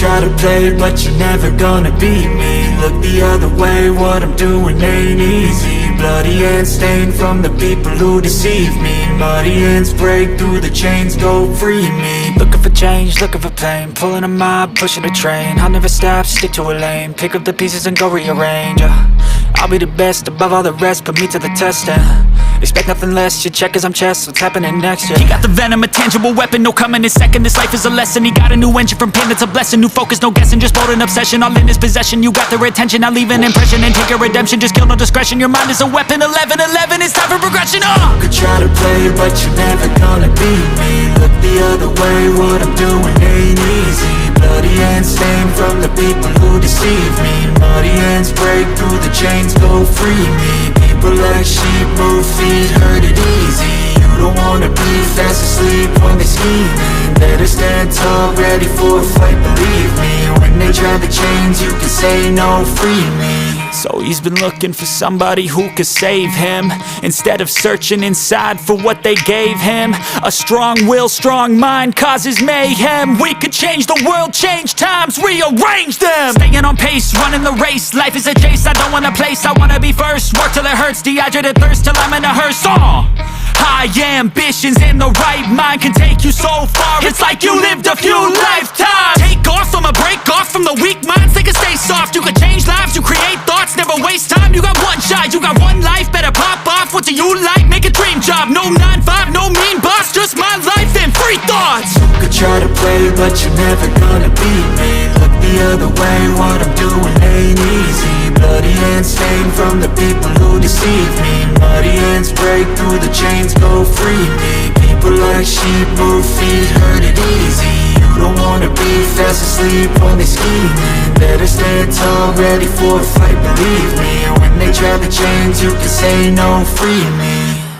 try to play, but you're never gonna beat me. Look the other way, what I'm doing ain't easy. Bloody hands stained from the people who deceive me. Muddy hands break through the chains, go free me. Looking for change, looking for pain, pulling a mob, pushing a train. I'll never stop, stick to a lane, pick up the pieces and go rearrange. I'll be the best above all the rest, put me to the test and expect nothing less, your check is I'm chess, what's happening next, yeah. He got the venom, a tangible weapon, no coming in second. This life is a lesson, he got a new engine from pain, it's a blessing. New focus, no guessing, just bold and obsession, all in his possession. You got their attention, I'll leave an impression and take your redemption. Just kill, no discretion, your mind is a weapon. 11-11, it's time for progression, You could try to play, but you're never gonna beat me. Look the other way, what I'm doing ain't easy. Bloody hands stained from the people who deceive me. Muddy hands break through the chains, go free me. People like sheep move feet, hurt it easy. You don't wanna be fast asleep when they're scheming. Better stand tall, ready for a fight, believe me. When they try the chains, you can say no, free me. So he's been looking for somebody who could save him, instead of searching inside for what they gave him. A strong will, strong mind causes mayhem. We could change the world, change times, rearrange them. Staying on pace, running the race. Life is a chase, I don't want a place, I wanna be first. Work till it hurts, dehydrated thirst till I'm in a hearse. High ambitions and the right mind can take you so far. It's like you lived a few lifetimes. Take off, I'ma break off from the weak minds. They can stay soft, you can change lives, you create thoughts. Never waste time, you got one shot, you got one life. Better pop off, what do you like? Make a dream job, no 9-5, no mean boss. Just my life and free thoughts. You could try to play, but you're never gonna beat me. Look the other way, what I'm doing ain't easy. Bloody hands stained from the people who deceive me. Muddy hands break through the chains, go free me. People like sheep move feet, hurt it easy. You don't wanna be fast asleep when they're scheming. Better stand tall, ready for a fight, believe me. When they try the chains, you can say no, free me.